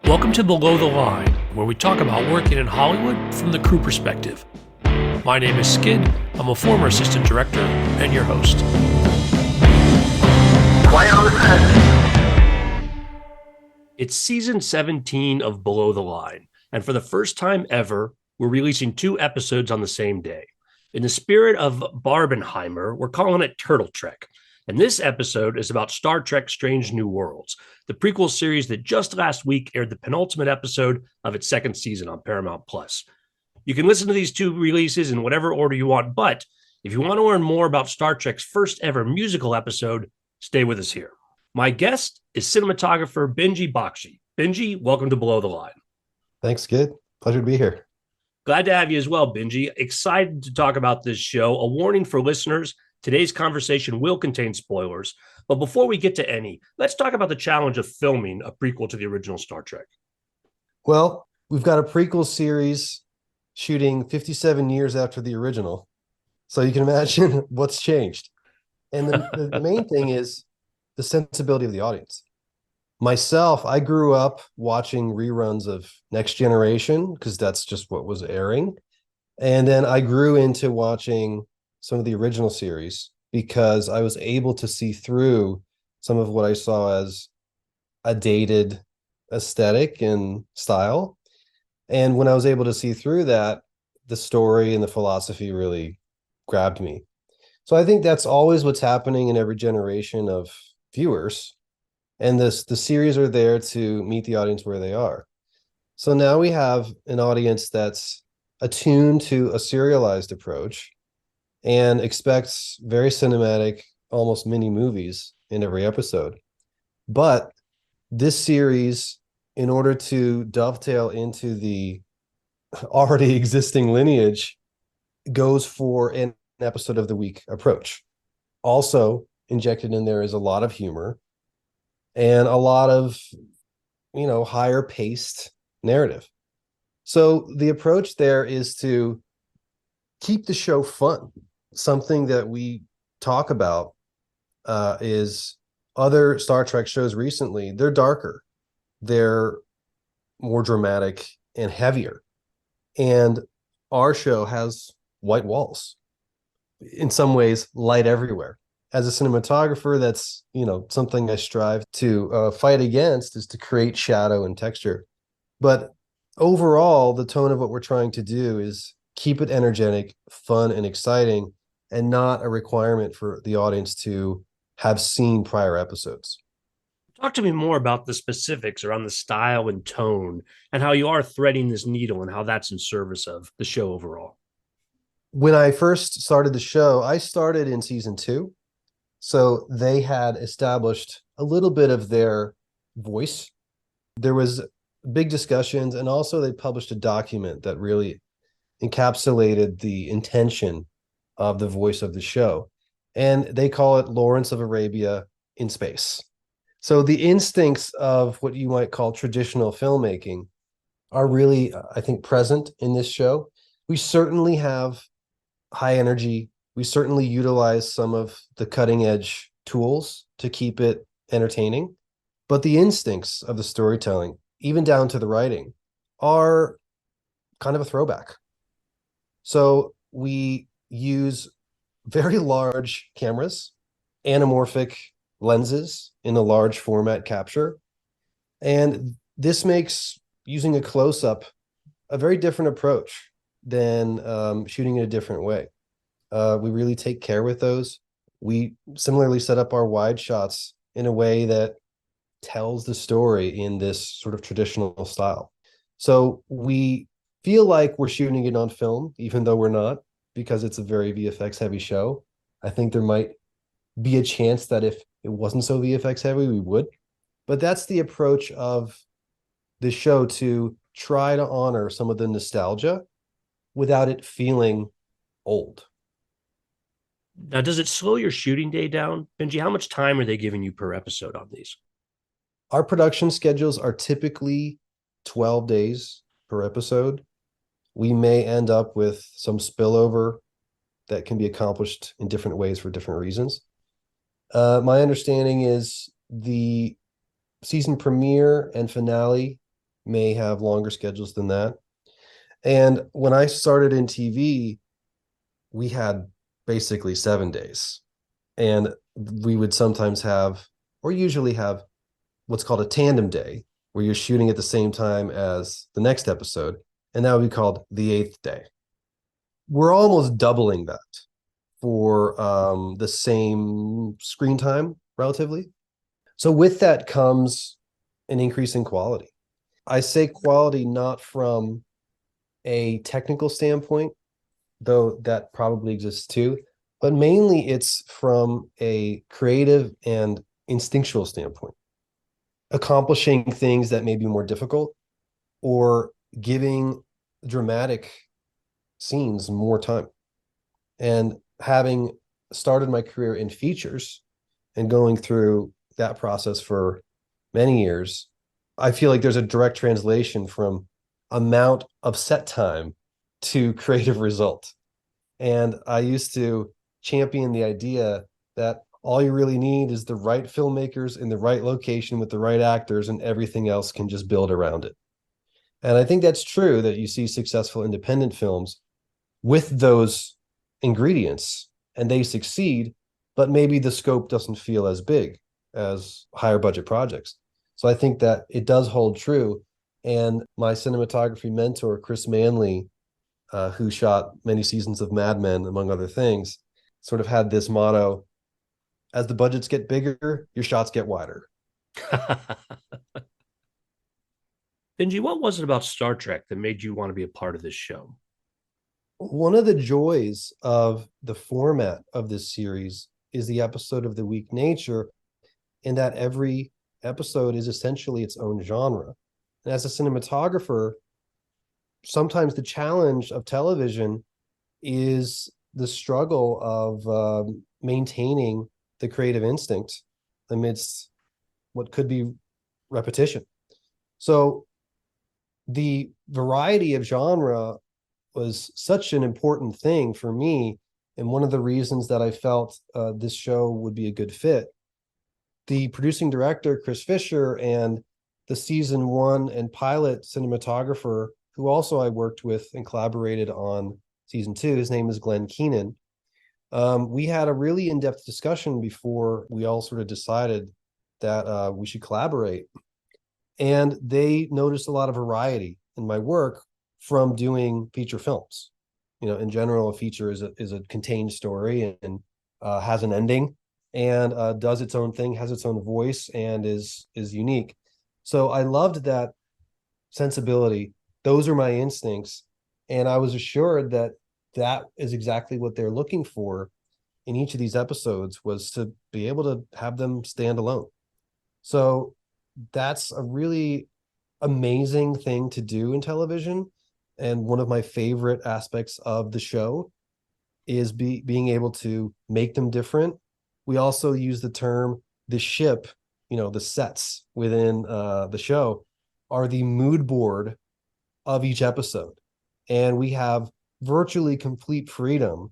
Welcome to Below the Line, where we talk about working in Hollywood from the crew perspective. My name is Skid. I'm a former assistant director and your host. Quiet on the set. It's season 17 of Below the Line, and for the first time ever, we're releasing 2 episodes on the same day. In the spirit of Barbenheimer, we're calling it Turtle Trek. And this episode is about Star Trek Strange New Worlds, the prequel series that just last week aired the penultimate episode of its second season on Paramount+. You can listen to these 2 releases in whatever order you want, but if you want to learn more about Star Trek's first ever musical episode, stay with us here. My guest is cinematographer Benji Bakshi. Benji, welcome to Below the Line. Thanks, Skid. Pleasure to be here. Glad to have you as well, Benji. Excited to talk about this show. A warning for listeners, today's conversation will contain spoilers. But before we get to any, let's talk about the challenge of filming a prequel to the original Star Trek. Well, we've got a prequel series shooting 57 years after the original. So you can imagine what's changed. And the main thing is the sensibility of the audience. Myself, I grew up watching reruns of Next Generation because that's just what was airing. And then I grew into watching some of the original series because I was able to see through some of what I saw as a dated aesthetic and style. And when I was able to see through that, the story and the philosophy really grabbed me. So I think that's always what's happening in every generation of viewers. And the series are there to meet the audience where they are. So now we have an audience that's attuned to a serialized approach and expects very cinematic, almost mini movies in every episode. But this series, in order to dovetail into the already existing lineage, goes for an episode of the week approach. Also injected in there is a lot of humor and a lot of, higher paced narrative. So the approach there is to keep the show fun. Something that we talk about is other Star Trek shows recently. They're darker, they're more dramatic and heavier. And our show has white walls. In some ways, light everywhere. As a cinematographer, that's something I strive to fight against, is to create shadow and texture. But overall, the tone of what we're trying to do is keep it energetic, fun, and exciting, and not a requirement for the audience to have seen prior episodes. Talk to me more about the specifics around the style and tone and how you are threading this needle and how that's in service of the show overall. When I first started the show, I started in season 2. So they had established a little bit of their voice. There was big discussions, and also they published a document that really encapsulated the intention of the voice of the show. And they call it Lawrence of Arabia in space. So the instincts of what you might call traditional filmmaking are really, I think, present in this show. We certainly have high energy. We certainly utilize some of the cutting edge tools to keep it entertaining, but the instincts of the storytelling, even down to the writing, are kind of a throwback. So we use very large cameras, anamorphic lenses in a large format capture, and this makes using a close-up a very different approach than shooting in a different way. We really take care with those. We similarly set up our wide shots in a way that tells the story in this sort of traditional style. So we feel like we're shooting it on film, even though we're not, because it's a very VFX heavy show. I think there might be a chance that if it wasn't so VFX heavy, we would. But that's the approach of the show, to try to honor some of the nostalgia without it feeling old. Now, does it slow your shooting day down? Benji, how much time are they giving you per episode on these? Our production schedules are typically 12 days per episode. We may end up with some spillover that can be accomplished in different ways for different reasons. My understanding is the season premiere and finale may have longer schedules than that. And when I started in TV, we had basically 7 days. And we would sometimes have, or usually have, what's called a tandem day, where you're shooting at the same time as the next episode. And that would be called the eighth day. We're almost doubling that for the same screen time, relatively. So with that comes an increase in quality. I say quality not from a technical standpoint, though that probably exists too, but mainly it's from a creative and instinctual standpoint, accomplishing things that may be more difficult or giving dramatic scenes more time. And having started my career in features and going through that process for many years, I feel like there's a direct translation from amount of set time to creative result. And I used to champion the idea that all you really need is the right filmmakers in the right location with the right actors, and everything else can just build around it. And I think that's true, that you see successful independent films with those ingredients and they succeed, but maybe the scope doesn't feel as big as higher budget projects. So I think that it does hold true. And my cinematography mentor, Chris Manley, who shot many seasons of Mad Men, among other things, sort of had this motto: as the budgets get bigger, your shots get wider. Benji, what was it about Star Trek that made you want to be a part of this show? One of the joys of the format of this series is the episode of the week nature, in that every episode is essentially its own genre. And as a cinematographer, sometimes the challenge of television is the struggle of maintaining the creative instinct amidst what could be repetition. So the variety of genre was such an important thing for me, and one of the reasons that I felt this show would be a good fit. The producing director, Chris Fisher, and the season one and pilot cinematographer, who also I worked with and collaborated on season two, his name is Glenn Keenan. We had a really in-depth discussion before we all sort of decided that we should collaborate. And they noticed a lot of variety in my work from doing feature films. In general, a feature is a contained story and has an ending, and does its own thing, has its own voice, and is unique. So I loved that sensibility. Those are my instincts, and I was assured that that is exactly what they're looking for in each of these episodes, was to be able to have them stand alone. So that's a really amazing thing to do in television, and one of my favorite aspects of the show is being able to make them different. We also use the term the ship, the sets within the show are the mood board of each episode. And we have virtually complete freedom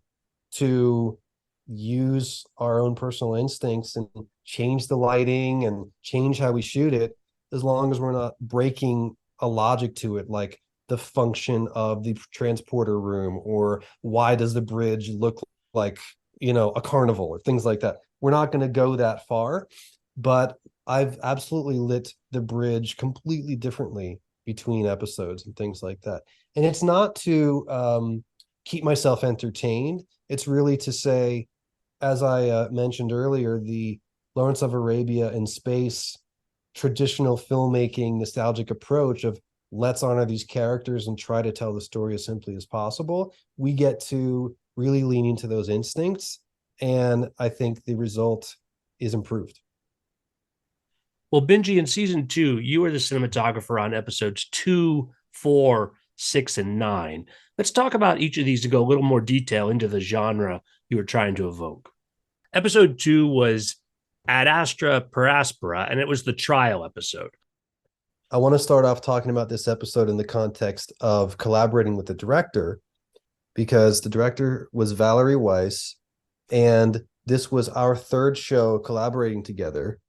to use our own personal instincts and change the lighting and change how we shoot it, as long as we're not breaking a logic to it, like the function of the transporter room, or why does the bridge look like, a carnival, or things like that. We're not going to go that far, but I've absolutely lit the bridge completely differently between episodes and things like that. And it's not to keep myself entertained. It's really to say, as I mentioned earlier, the Lawrence of Arabia in space traditional filmmaking nostalgic approach of let's honor these characters and try to tell the story as simply as possible. We get to really lean into those instincts, and I think the result is improved. Well, Benji, in season two, you were the cinematographer on episodes 2, 4, 6, and 9. Let's talk about each of these to go a little more detail into the genre you were trying to evoke. Episode 2 was Ad Astra per Aspera, and it was the trial episode. I want to start off talking about this episode in the context of collaborating with the director, because the director was Valerie Weiss, and this was our third show collaborating together.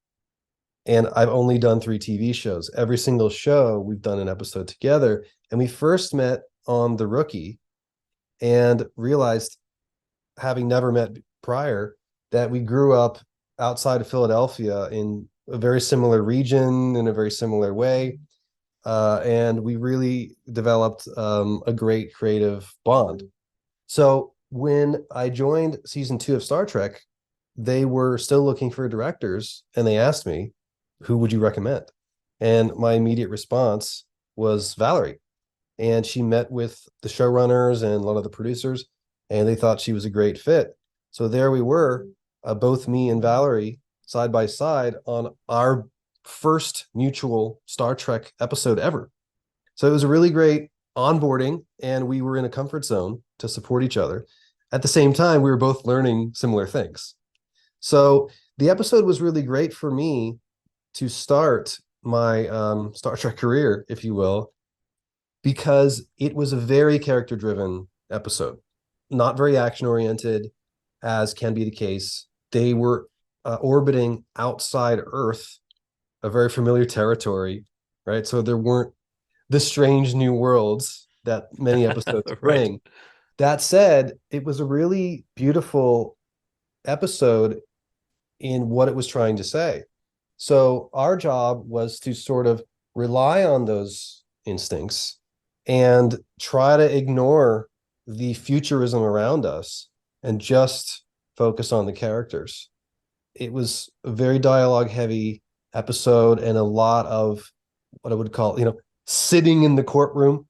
And I've only done 3 TV shows. Every single show we've done an episode together. And we first met on The Rookie and realized, having never met prior, that we grew up outside of Philadelphia in a very similar region in a very similar way. And we really developed a great creative bond. So when I joined season 2 of Star Trek, they were still looking for directors, and they asked me, who would you recommend? And my immediate response was Valerie. And she met with the showrunners and a lot of the producers, and they thought she was a great fit. So there we were, both me and Valerie, side by side on our first mutual Star Trek episode ever. So it was a really great onboarding, and we were in a comfort zone to support each other. At the same time, we were both learning similar things. So the episode was really great for me to start my Star Trek career, if you will, because it was a very character driven episode, not very action oriented, as can be the case. They were orbiting outside Earth, a very familiar territory, right? So there weren't the strange new worlds that many episodes Right. bring. That said, it was a really beautiful episode in what it was trying to say. So our job was to sort of rely on those instincts and try to ignore the futurism around us and just focus on the characters. It was a very dialogue heavy episode and a lot of what I would call, sitting in the courtroom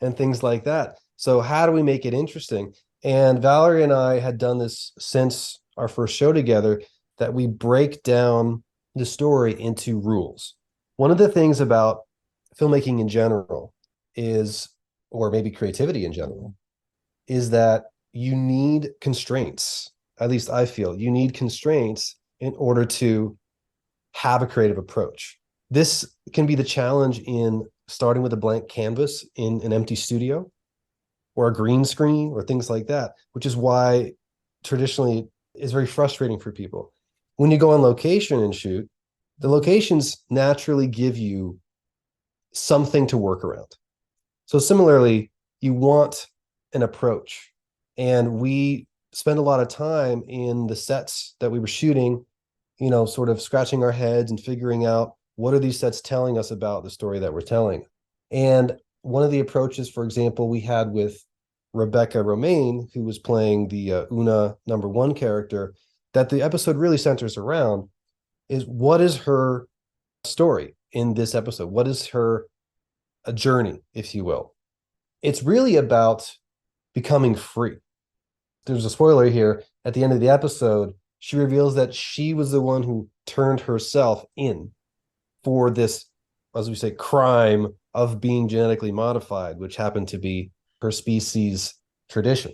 and things like that. So how do we make it interesting? And Valerie and I had done this since our first show together, that we break down the story into rules. One of the things about filmmaking in general is, or maybe creativity in general, is that you need constraints. At least I feel you need constraints in order to have a creative approach. This can be the challenge in starting with a blank canvas in an empty studio or a green screen or things like that, which is why traditionally is very frustrating for people. When you go on location and shoot, the locations naturally give you something to work around. So similarly, you want an approach. And we spent a lot of time in the sets that we were shooting, sort of scratching our heads and figuring out, what are these sets telling us about the story that we're telling? And one of the approaches, for example, we had with Rebecca Romaine, who was playing the Una #1 character, that the episode really centers around, is what is her story in this episode? What is her a journey, if you will? It's really about becoming free. There's a spoiler here. At the end of the episode, she reveals that she was the one who turned herself in for this, as we say, crime of being genetically modified, which happened to be her species tradition.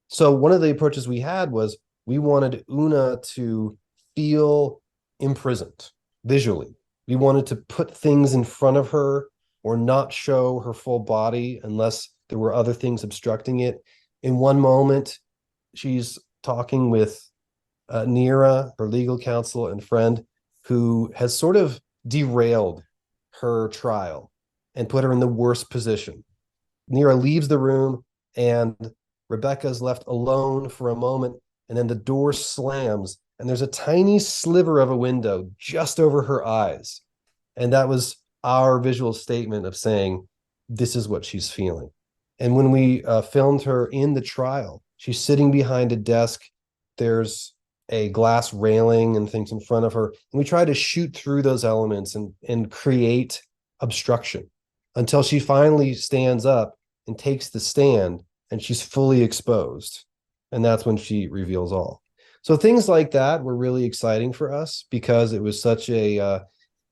So one of the approaches we had was, we wanted Una to feel imprisoned visually. We wanted to put things in front of her or not show her full body unless there were other things obstructing it. In one moment, she's talking with Nira, her legal counsel and friend, who has sort of derailed her trial and put her in the worst position. Nira leaves the room, and Rebecca's left alone for a moment, and then the door slams, and there's a tiny sliver of a window just over her eyes. And that was our visual statement of saying, this is what she's feeling. And when we filmed her in the trial, she's sitting behind a desk. There's a glass railing and things in front of her. And we try to shoot through those elements and create obstruction until she finally stands up and takes the stand, and she's fully exposed. And that's when she reveals all. So things like that were really exciting for us because it was such a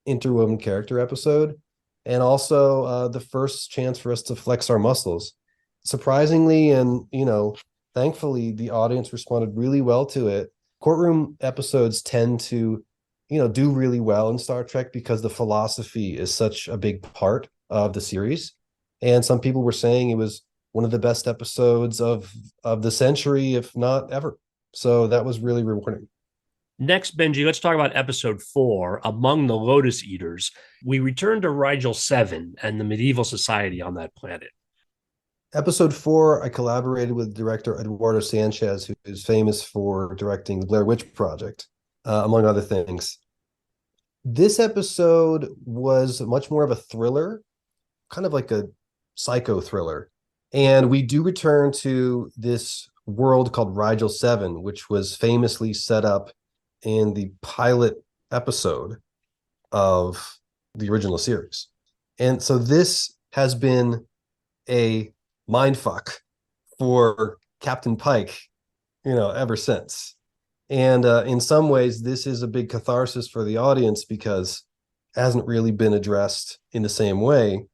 interwoven character episode, and also the first chance for us to flex our muscles. Surprisingly, and thankfully, the audience responded really well to it. Courtroom episodes tend to, do really well in Star Trek because the philosophy is such a big part of the series. And some people were saying it was one of the best episodes of the century, if not ever. So that was really rewarding. Next, Benji, let's talk about episode 4, Among the Lotus Eaters. We return to Rigel 7 and the medieval society on that planet. Episode 4, I collaborated with director Eduardo Sanchez, who is famous for directing the Blair Witch Project, among other things. This episode was much more of a thriller, kind of like a psycho thriller. And we do return to this world called Rigel 7, which was famously set up in the pilot episode of the original series. And so this has been a mindfuck for Captain Pike, ever since. And in some ways, this is a big catharsis for the audience because it hasn't really been addressed in the same way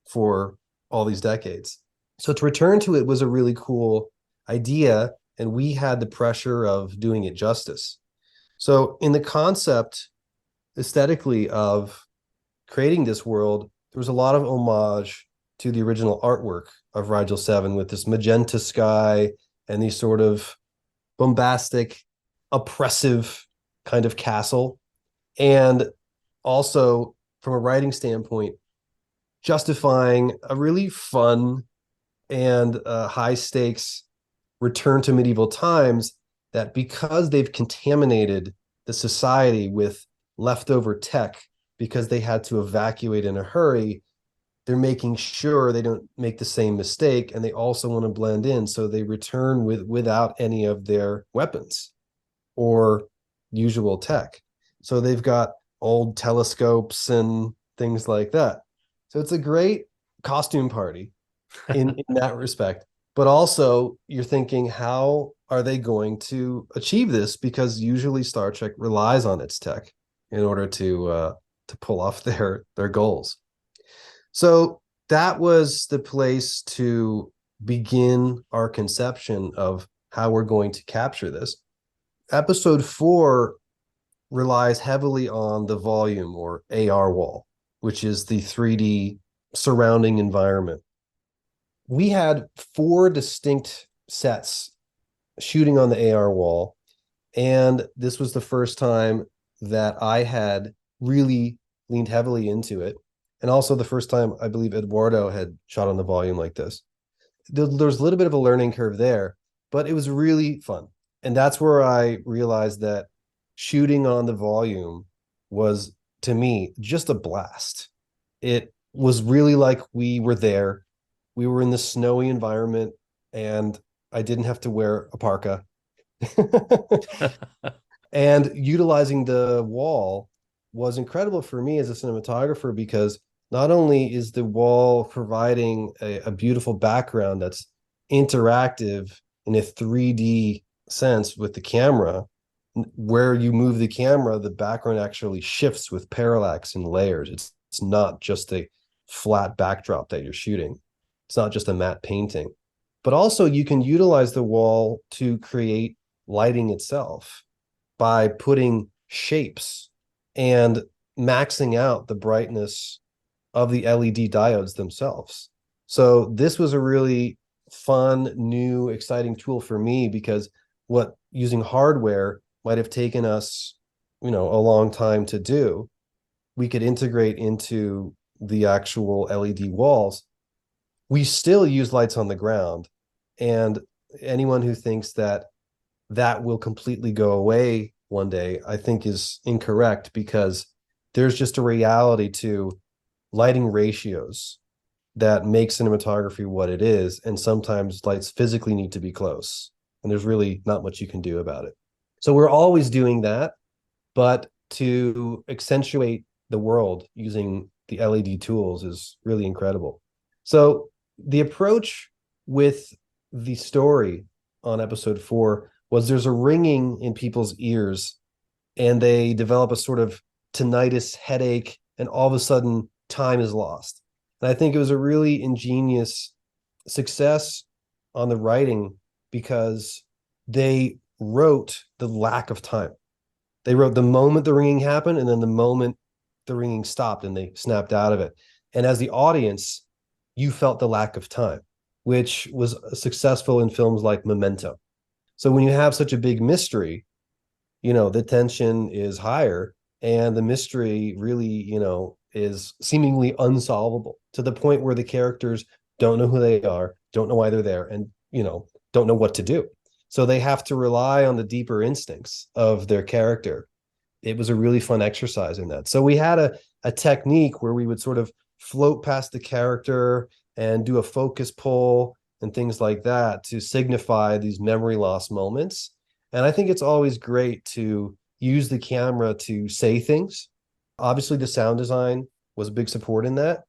for all these decades. So to return to it was a really cool idea, and we had the pressure of doing it justice. So in the concept aesthetically of creating this world, there was a lot of homage to the original artwork of Rigel 7 with this magenta sky and these sort of bombastic, oppressive kind of castle. And also, from a writing standpoint, justifying a really fun and high stakes return to medieval times that because they've contaminated the society with leftover tech because they had to evacuate in a hurry, they're making sure they don't make the same mistake, and they also want to blend in, so they return without any of their weapons or usual tech. So they've got old telescopes and things like that. So it's a great costume party in that respect. But also you're thinking, how are they going to achieve this? Because usually Star Trek relies on its tech in order to pull off their goals. So that was the place to begin our conception of how we're going to capture this. Episode 4 relies heavily on the volume or AR wall, which is the 3D surrounding environment. We had 4 distinct sets shooting on the AR wall, and this was the first time that I had really leaned heavily into it, and also the first time I believe Eduardo had shot on the volume like this. There's a little bit of a learning curve there, but it was really fun. And that's where I realized that shooting on the volume was, to me, just a blast. It was really like we were there. We were in the snowy environment, and I didn't have to wear a parka. And utilizing the wall was incredible for me as a cinematographer because not only is the wall providing a beautiful background that's interactive in a 3D sense with the camera, where you move the camera, the background actually shifts with parallax and layers. It's not just a flat backdrop that you're shooting. It's not just a matte painting. But also you can utilize the wall to create lighting itself by putting shapes and maxing out the brightness of the LED diodes themselves. So this was a really fun, new, exciting tool for me because what using hardware might have taken us, a long time to do, we could integrate into the actual LED walls. We still use lights on the ground, and anyone who thinks that that will completely go away one day, I think is incorrect, because there's just a reality to lighting ratios that make cinematography what it is. And sometimes lights physically need to be close, and there's really not much you can do about it. So we're always doing that, but to accentuate the world using the LED tools is really incredible. So the approach with the story on episode 4 was there's a ringing in people's ears, and they develop a sort of tinnitus headache, and all of a sudden time is lost. And I think it was a really ingenious success on the writing because they wrote the lack of time. They wrote the moment the ringing happened, and then the moment the ringing stopped and they snapped out of it. And as the audience, you felt the lack of time, which was successful in films like Memento. So when you have such a big mystery, the tension is higher and the mystery really, is seemingly unsolvable to the point where the characters don't know who they are, don't know why they're there, and, don't know what to do. So they have to rely on the deeper instincts of their character. It was a really fun exercise in that. So we had a technique where we would sort of float past the character and do a focus pull and things like that to signify these memory loss moments. And I think it's always great to use the camera to say things. Obviously, the sound design was a big support in that,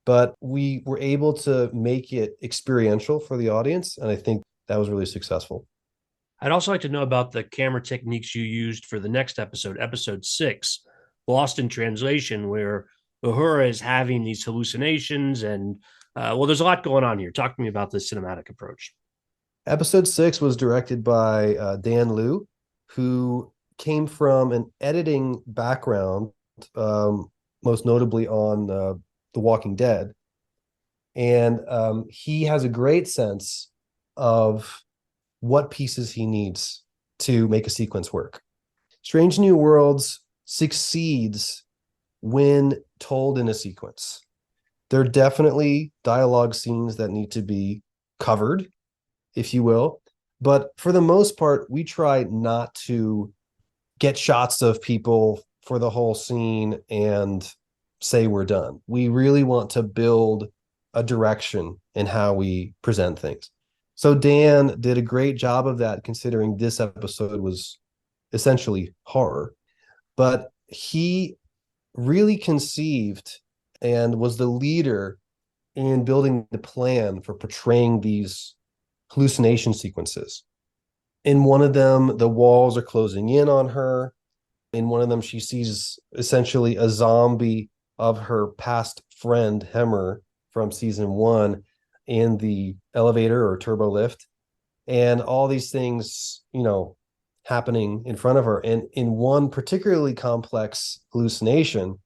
but we were able to make it experiential for the audience. And I think that was really successful. I'd also like to know about the camera techniques you used for the next episode, episode 6, Lost in Translation, where Uhura is having these hallucinations. And, well, there's a lot going on here. Talk to me about this cinematic approach. Episode 6 was directed by Dan Liu, who came from an editing background, most notably on The Walking Dead. And he has a great sense of what pieces he needs to make a sequence work. Strange New Worlds succeeds when told in a sequence. There are definitely dialogue scenes that need to be covered, if you will. But for the most part, we try not to get shots of people for the whole scene and say we're done. We really want to build a direction in how we present things. So Dan did a great job of that, considering this episode was essentially horror. But he really conceived and was the leader in building the plan for portraying these hallucination sequences. In one of them, the walls are closing in on her. In one of them, she sees essentially a zombie of her past friend, Hemmer, from season 1 in the elevator or turbo lift. And all these things, happening in front of her. And in one particularly complex hallucination,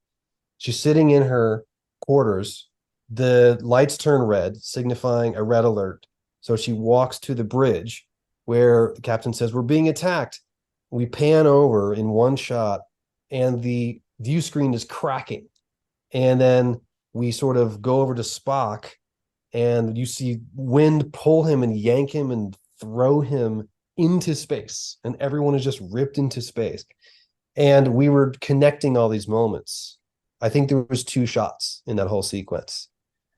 she's sitting in her quarters. The lights turn red, signifying a red alert. So she walks to the bridge where the captain says, "We're being attacked." We pan over in one shot, and the view screen is cracking. And then we sort of go over to Spock, and you see wind pull him and yank him and throw him into space. And everyone is just ripped into space. And we were connecting all these moments. I think there was 2 shots in that whole sequence.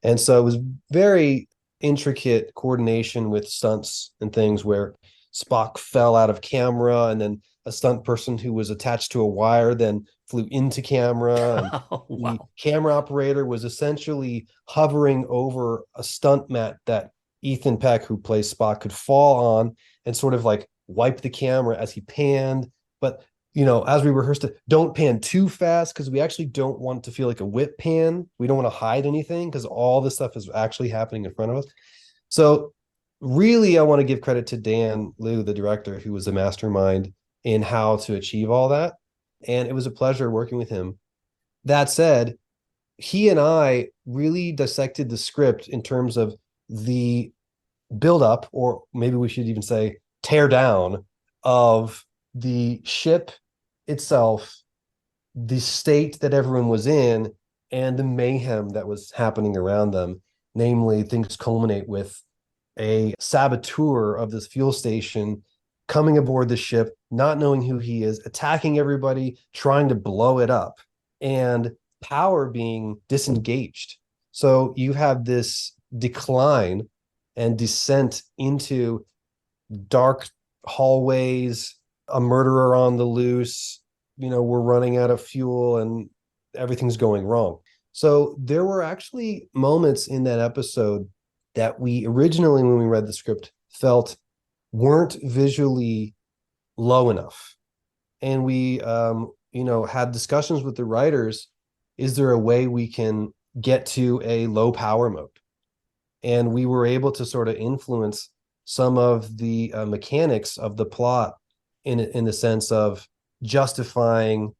And so it was very intricate coordination with stunts and things where Spock fell out of camera, and then a stunt person who was attached to a wire then flew into camera, and Oh, the wow. camera operator was essentially hovering over a stunt mat that Ethan Peck, who plays Spock, could fall on and sort of like wipe the camera as he panned. But as we rehearsed it, don't pan too fast because we actually don't want to feel like a whip pan. We don't want to hide anything because all this stuff is actually happening in front of us. So really, I want to give credit to Dan Liu, the director, who was the mastermind in how to achieve all that. And it was a pleasure working with him. That said, he and I really dissected the script in terms of the build up, or maybe we should even say tear down, of the ship itself, the state that everyone was in, and the mayhem that was happening around them. Namely, things culminate with a saboteur of this fuel station coming aboard the ship, not knowing who he is, attacking everybody, trying to blow it up, and power being disengaged. So you have this decline and descent into dark hallways, a murderer on the loose. We're running out of fuel and everything's going wrong. So there were actually moments in that episode that we originally, when we read the script, felt weren't visually low enough. And we, had discussions with the writers. Is there a way we can get to a low power mode? And we were able to sort of influence some of the mechanics of the plot in the sense of justifying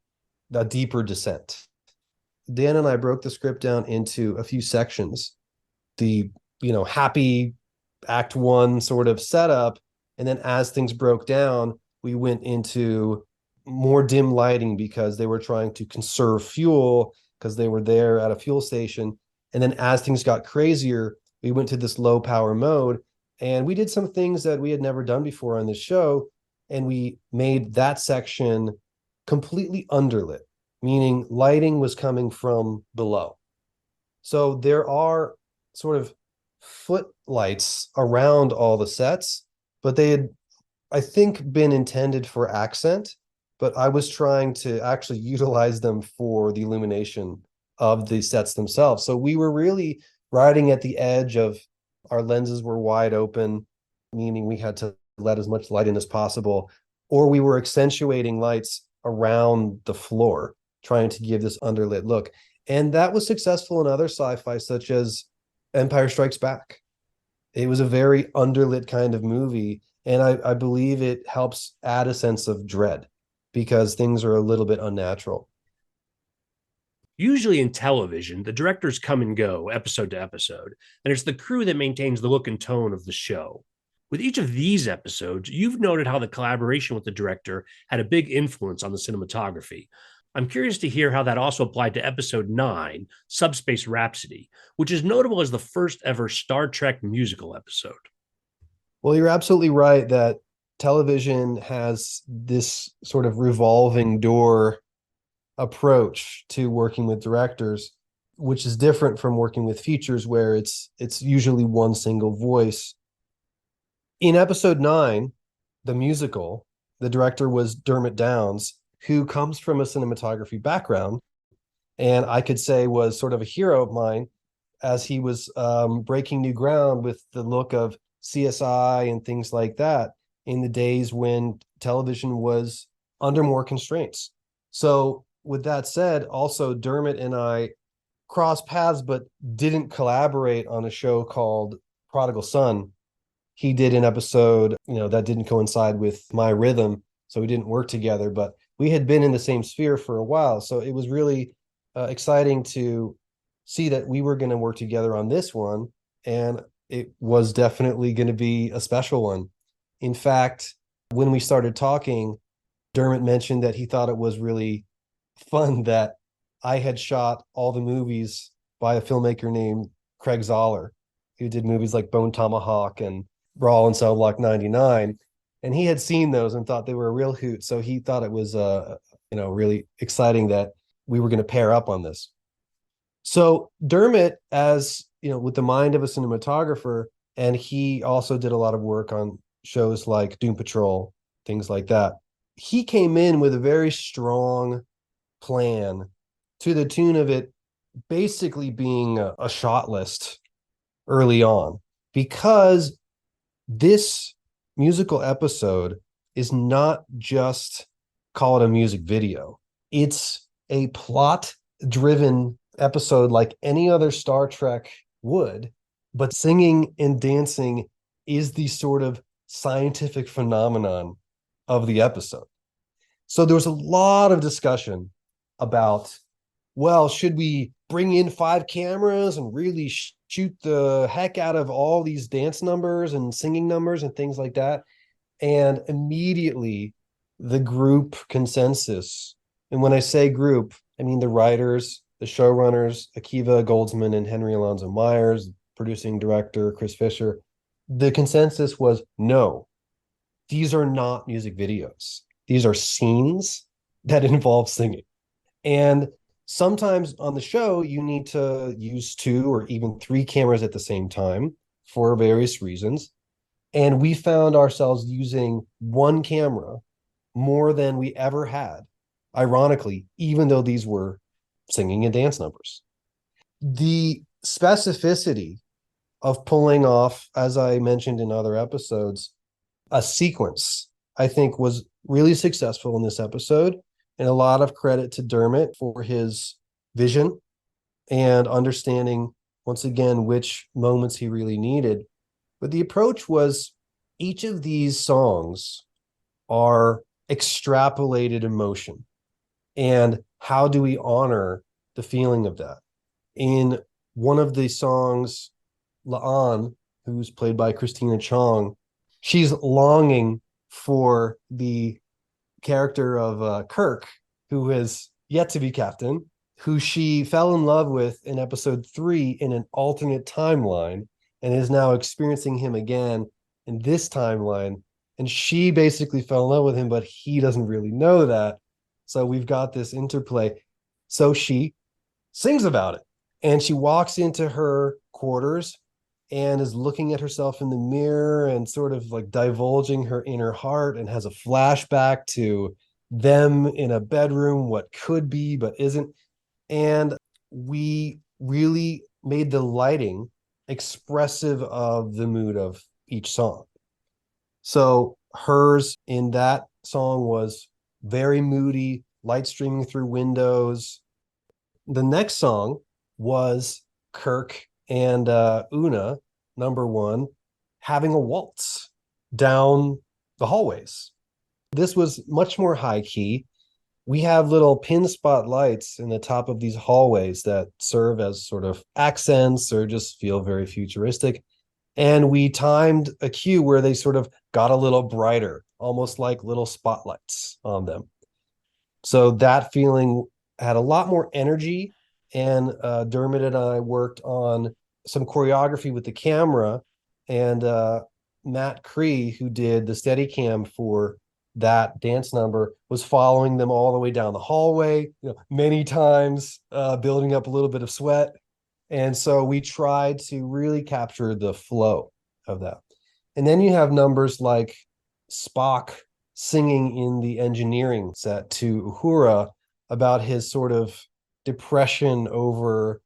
a deeper descent. Dan and I broke the script down into a few sections. The happy act 1 sort of setup, and then as things broke down, we went into more dim lighting because they were trying to conserve fuel because they were there at a fuel station. And then as things got crazier, we went to this low power mode and we did some things that we had never done before on this show. And we made that section completely underlit, meaning lighting was coming from below. So there are sort of footlights around all the sets, but they had, I think, been intended for accent, but I was trying to actually utilize them for the illumination of the sets themselves. So we were really riding at the edge of our lenses were wide open, meaning we had to let as much light in as possible, or we were accentuating lights around the floor, trying to give this underlit look. And that was successful in other sci-fi, such as Empire Strikes Back. It was a very underlit kind of movie, and I believe it helps add a sense of dread because things are a little bit unnatural. Usually in television, the directors come and go episode to episode, and it's the crew that maintains the look and tone of the show. With each of these episodes, you've noted how the collaboration with the director had a big influence on the cinematography. I'm curious to hear how that also applied to episode 9, Subspace Rhapsody, which is notable as the first ever Star Trek musical episode. Well, you're absolutely right that television has this sort of revolving door approach to working with directors, which is different from working with features where it's usually one single voice. In episode 9, the musical, the director was Dermot Downs, who comes from a cinematography background, and I could say was sort of a hero of mine as he was breaking new ground with the look of CSI and things like that in the days when television was under more constraints. So, with that said, also Dermot and I crossed paths but didn't collaborate on a show called Prodigal Son. He did an episode, that didn't coincide with my rhythm, so we didn't work together, but we had been in the same sphere for a while. So it was really exciting to see that we were going to work together on this one. And it was definitely going to be a special one. In fact, when we started talking, Dermot mentioned that he thought it was really fun that I had shot all the movies by a filmmaker named Craig Zoller, who did movies like Bone Tomahawk and Brawl in Cell Block 99. And he had seen those and thought they were a real hoot. So he thought it was really exciting that we were going to pair up on this. So Dermot, as with the mind of a cinematographer, and he also did a lot of work on shows like Doom Patrol, things like that. He came in with a very strong plan to the tune of it basically being a shot list early on, because this musical episode is not just call it a music video. It's a plot driven episode like any other Star Trek would, but singing and dancing is the sort of scientific phenomenon of the episode. So there was a lot of discussion about, well, should we bring in 5 cameras and really shoot the heck out of all these dance numbers and singing numbers and things like that? And immediately the group consensus, and when I say group, I mean the writers, the showrunners, Akiva Goldsman and Henry Alonso Myers, producing director Chris Fisher, the consensus was no, these are not music videos. These are scenes that involve singing. And sometimes on the show, you need to use 2 or even 3 cameras at the same time for various reasons. And we found ourselves using 1 camera more than we ever had, ironically, even though these were singing and dance numbers. The specificity of pulling off, as I mentioned in other episodes, a sequence, I think was really successful in this episode. And a lot of credit to Dermot for his vision and understanding, once again, which moments he really needed. But the approach was each of these songs are extrapolated emotion. And how do we honor the feeling of that? In one of the songs, La'an, who's played by Christina Chong, she's longing for the character of Kirk, who is yet to be captain, who she fell in love with in episode 3 in an alternate timeline and is now experiencing him again in this timeline. And she basically fell in love with him, but he doesn't really know that. So we've got this interplay. So she sings about it, and she walks into her quarters and is looking at herself in the mirror and sort of like divulging her inner heart, and has a flashback to them in a bedroom, what could be but isn't. And we really made the lighting expressive of the mood of each song. So hers in that song was very moody, light streaming through windows. The next song was Kirk and Una, number one, having a waltz down the hallways. This was much more high key. We have little pin spot lights in the top of these hallways that serve as sort of accents or just feel very futuristic. And we timed a cue where they sort of got a little brighter, almost like little spotlights on them. So that feeling had a lot more energy. And Dermot and I worked on some choreography with the camera, and Matt Cree, who did the Steadicam for that dance number, was following them all the way down the hallway, many times, building up a little bit of sweat. And so we tried to really capture the flow of that. And then you have numbers like Spock singing in the engineering set to Uhura about his sort of depression over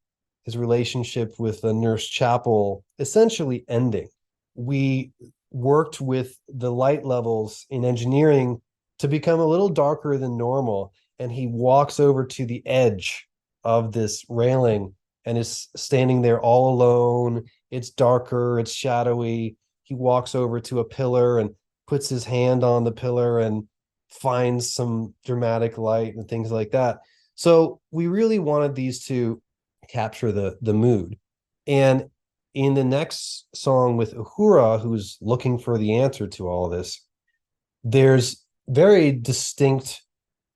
his relationship with the Nurse Chapel essentially ending. We worked with the light levels in engineering to become a little darker than normal. And he walks over to the edge of this railing and is standing there all alone. It's darker, it's shadowy. He walks over to a pillar and puts his hand on the pillar and finds some dramatic light and things like that. So we really wanted these to capture the mood. And in the next song with Uhura, who's looking for the answer to all of this, there's very distinct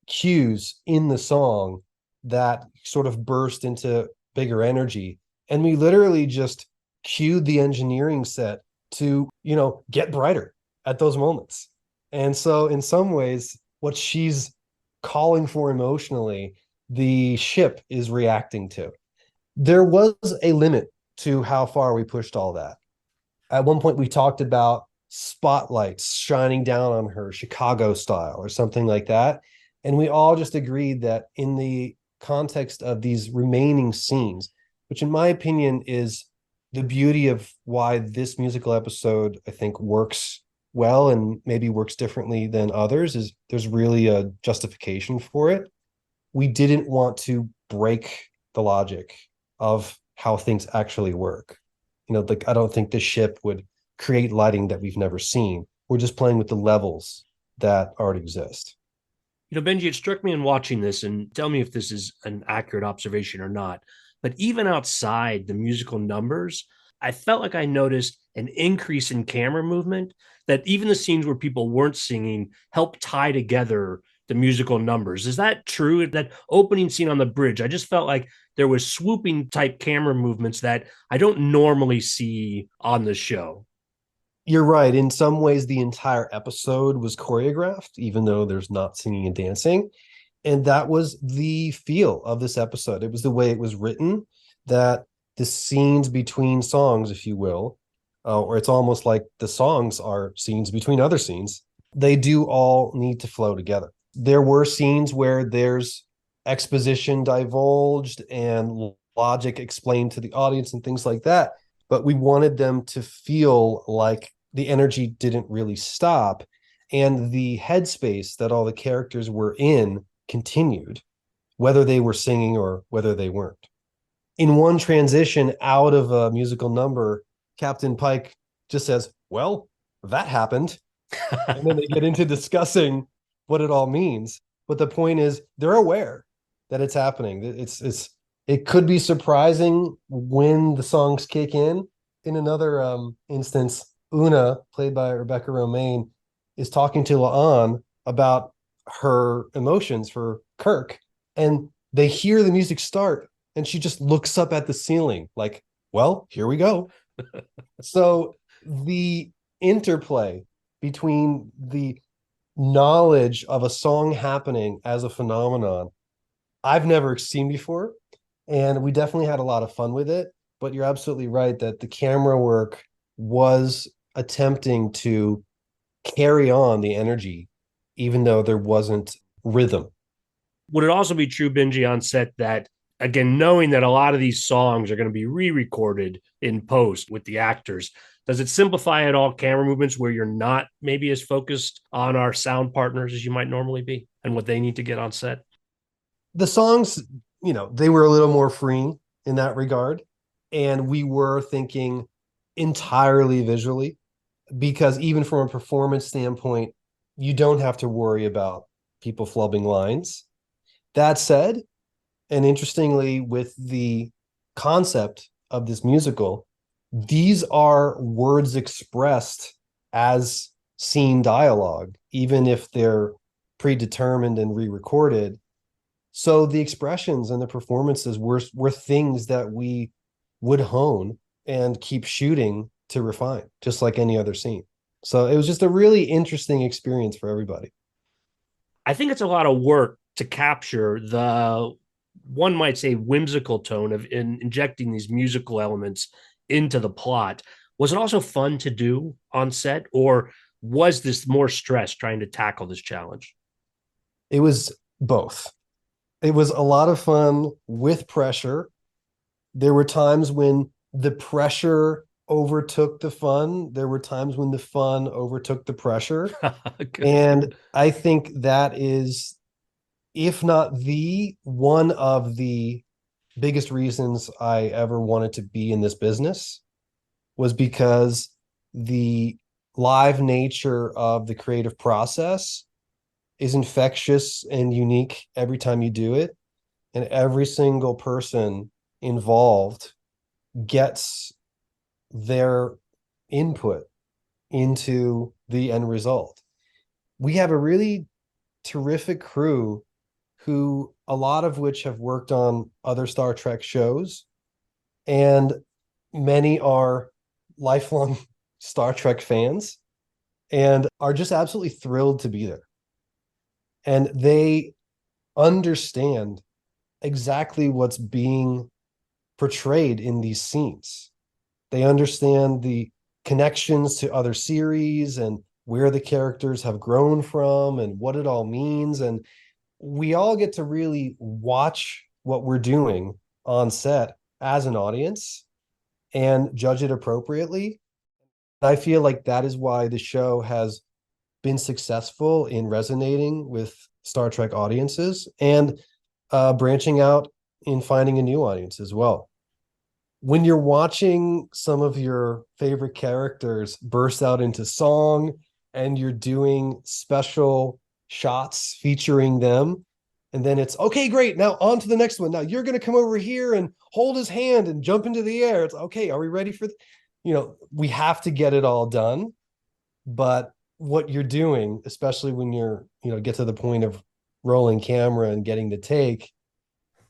cues in the song that sort of burst into bigger energy. And we literally just cued the engineering set to, get brighter at those moments. And so in some ways, what she's calling for emotionally, the ship is reacting to. There was a limit to how far we pushed all that. At one point, we talked about spotlights shining down on her, Chicago style or something like that. And we all just agreed that in the context of these remaining scenes, which in my opinion is the beauty of why this musical episode, I think, works well and maybe works differently than others, is there's really a justification for it. We didn't want to break the logic of how things actually work. Like, I don't think this ship would create lighting that we've never seen. We're just playing with the levels that already exist. Benji, it struck me in watching this, and tell me if this is an accurate observation or not, but even outside the musical numbers, I felt like I noticed an increase in camera movement, that even the scenes where people weren't singing helped tie together the musical numbers. Is that true? That opening scene on the bridge, I just felt like there was swooping type camera movements that I don't normally see on the show. You're right. In some ways, the entire episode was choreographed, even though there's not singing and dancing. And that was the feel of this episode. It was the way it was written, that the scenes between songs, if you will, or it's almost like the songs are scenes between other scenes, they do all need to flow together. There were scenes where there's exposition divulged and logic explained to the audience and things like that, but we wanted them to feel like the energy didn't really stop, and the headspace that all the characters were in continued, whether they were singing or whether they weren't. In one transition out of a musical number, Captain Pike just says, "Well, that happened." And then they get into discussing what it all means. But the point is, they're aware that it's happening. It could be surprising when the songs kick in. In another instance, Una, played by Rebecca Romaine, is talking to La'an about her emotions for Kirk, and they hear the music start, and she just looks up at the ceiling like, well, here we go. So the interplay between the knowledge of a song happening as a phenomenon I've never seen before, and we definitely had a lot of fun with it. But you're absolutely right that the camera work was attempting to carry on the energy, even though there wasn't rhythm. Would it also be true, Benji, on set that, again, knowing that a lot of these songs are going to be re-recorded in post with the actors, does it simplify at all camera movements where you're not maybe as focused on our sound partners as you might normally be and what they need to get on set? The songs, they were a little more free in that regard. And we were thinking entirely visually, because even from a performance standpoint, you don't have to worry about people flubbing lines. That said, and interestingly, with the concept of this musical, these are words expressed as scene dialogue, even if they're predetermined and re-recorded. So the expressions and the performances were things that we would hone and keep shooting to refine, just like any other scene. So it was just a really interesting experience for everybody. I think it's a lot of work to capture the, one might say, whimsical tone of injecting these musical elements into the plot. Was it also fun to do on set, or was this more stress trying to tackle this challenge? It was both. It was a lot of fun with pressure. There were times when the pressure overtook the fun. There were times when the fun overtook the pressure. And I think that is, if not the one of the biggest reasons I ever wanted to be in this business, was because the live nature of the creative process is infectious and unique every time you do it. And every single person involved gets their input into the end result. We have a really terrific crew who, a lot of which have worked on other Star Trek shows, and many are lifelong Star Trek fans and are just absolutely thrilled to be there. And they understand exactly what's being portrayed in these scenes. They understand the connections to other series and where the characters have grown from and what it all means. And we all get to really watch what we're doing on set as an audience and judge it appropriately. I feel like that is why the show has been successful in resonating with Star Trek audiences, and branching out in finding a new audience as well. When you're watching some of your favorite characters burst out into song, and you're doing special shots featuring them, and then it's okay, great, now on to the next one. Now you're going to come over here and hold his hand and jump into the air. It's okay, are we ready for we have to get it all done. But what you're doing, especially when you're, get to the point of rolling camera and getting the take,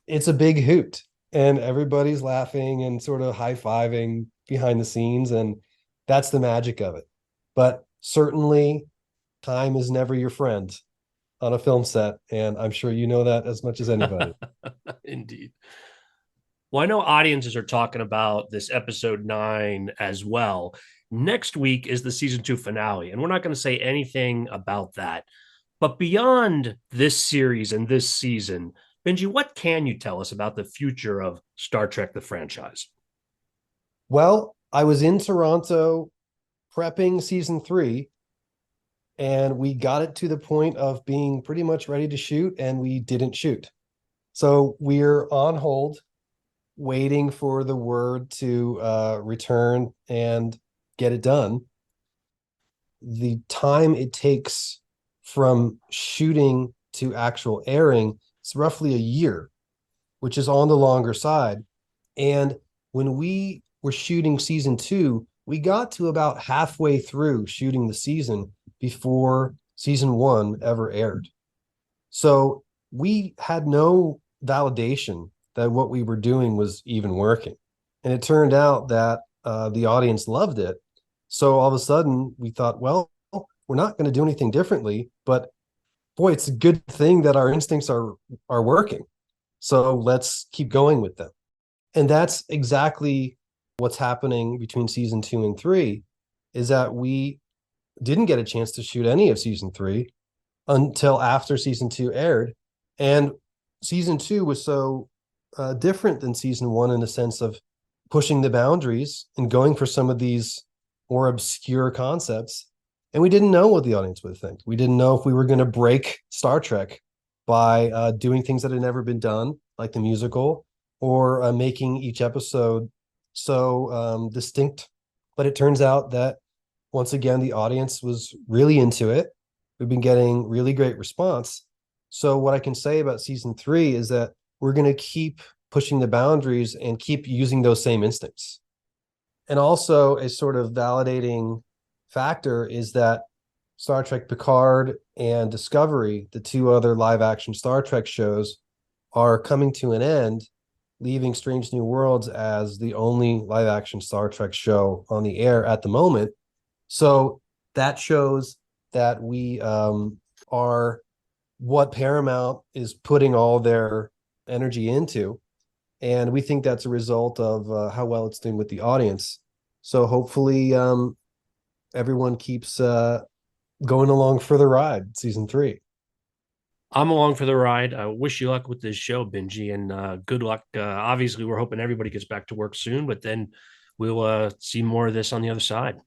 it's a big hoot, and everybody's laughing and sort of high-fiving behind the scenes, and that's the magic of it. But certainly time is never your friend on a film set, and I'm sure you know that as much as anybody. Indeed. Well, I know audiences are talking about this episode 9 as well. Next week is the season 2 finale, and we're not going to say anything about that. But beyond this series and this season, Benji, what can you tell us about the future of Star Trek, the franchise? Well, I was in Toronto prepping season 3, and we got it to the point of being pretty much ready to shoot, and we didn't shoot. So we're on hold, waiting for the word to return and get it done. The time it takes from shooting to actual airing is roughly a year, which is on the longer side. And when we were shooting season 2, we got to about halfway through shooting the season before season 1 ever aired. So we had no validation that what we were doing was even working. And it turned out that the audience loved it. So all of a sudden we thought, well, we're not going to do anything differently, but boy, it's a good thing that our instincts are working. So let's keep going with them. And that's exactly what's happening between season 2 and 3, is that we didn't get a chance to shoot any of season 3 until after season 2 aired. And season 2 was so different than season 1 in the sense of pushing the boundaries and going for some of these more obscure concepts. And we didn't know what the audience would think. We didn't know if we were going to break Star Trek by doing things that had never been done, like the musical, or making each episode so distinct. But it turns out that once again, the audience was really into it. We've been getting really great response. So what I can say about season 3 is that we're going to keep pushing the boundaries and keep using those same instincts. And also a sort of validating factor is that Star Trek Picard and Discovery, the two other live action Star Trek shows, are coming to an end, leaving Strange New Worlds as the only live action Star Trek show on the air at the moment. So that shows that we are what Paramount is putting all their energy into. And we think that's a result of how well it's doing with the audience. So hopefully everyone keeps going along for the ride, season 3. I'm along for the ride. I wish you luck with this show, Benji, and good luck. Obviously, we're hoping everybody gets back to work soon, but then we'll see more of this on the other side.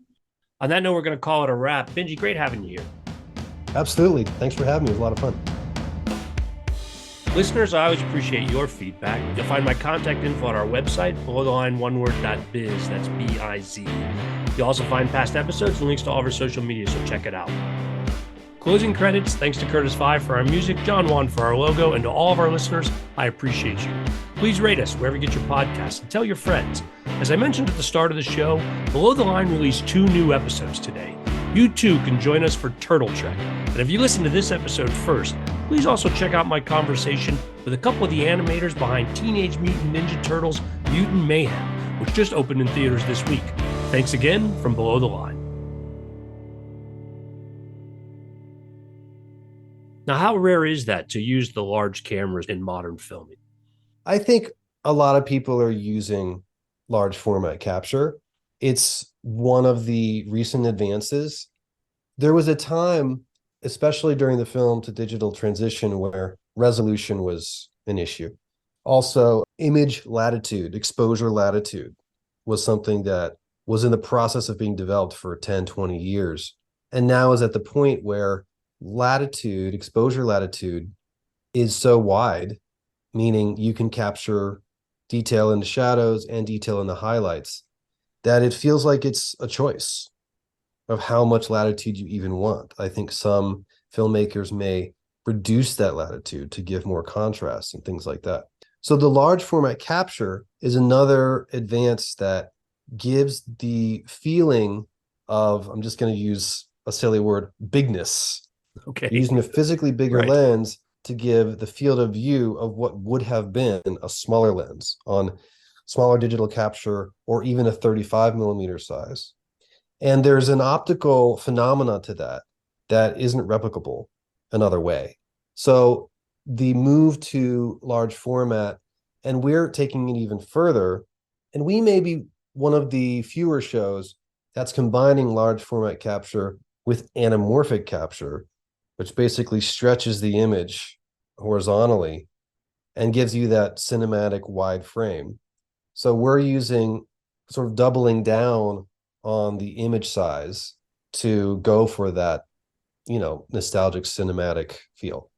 On that note, we're going to call it a wrap. Benji, great having you here. Absolutely. Thanks for having me. It was a lot of fun. Listeners, I always appreciate your feedback. You'll find my contact info on our website, belowtheline1word.biz. That's B-I-Z. You'll also find past episodes and links to all of our social media, so check it out. Closing credits, thanks to Curtis Five for our music, John Wan for our logo, and to all of our listeners, I appreciate you. Please rate us wherever you get your podcasts and tell your friends. As I mentioned at the start of the show, Below the Line released 2 new episodes today. You too can join us for Turtle Trek. And if you listen to this episode first, please also check out my conversation with a couple of the animators behind Teenage Mutant Ninja Turtles Mutant Mayhem, which just opened in theaters this week. Thanks again from Below the Line. Now, how rare is that to use the large cameras in modern filming? I think a lot of people are using large format capture. It's one of the recent advances. There was a time, especially during the film to digital transition, where resolution was an issue. Also, image latitude, exposure latitude was something that was in the process of being developed for 10, 20 years. And now is at the point where latitude, exposure latitude is so wide, meaning you can capture detail in the shadows and detail in the highlights, that it feels like it's a choice of how much latitude you even want. I think some filmmakers may reduce that latitude to give more contrast and things like that. So the large format capture is another advance that gives the feeling of, I'm just going to use a silly word, bigness. Okay. Using a physically bigger Right. lens to give the field of view of what would have been a smaller lens on smaller digital capture or even a 35 millimeter size. And there's an optical phenomena to that isn't replicable another way. So the move to large format, and we're taking it even further, and we may be one of the fewer shows that's combining large format capture with anamorphic capture, which basically stretches the image horizontally and gives you that cinematic wide frame. So we're using sort of doubling down on the image size to go for that, nostalgic cinematic feel.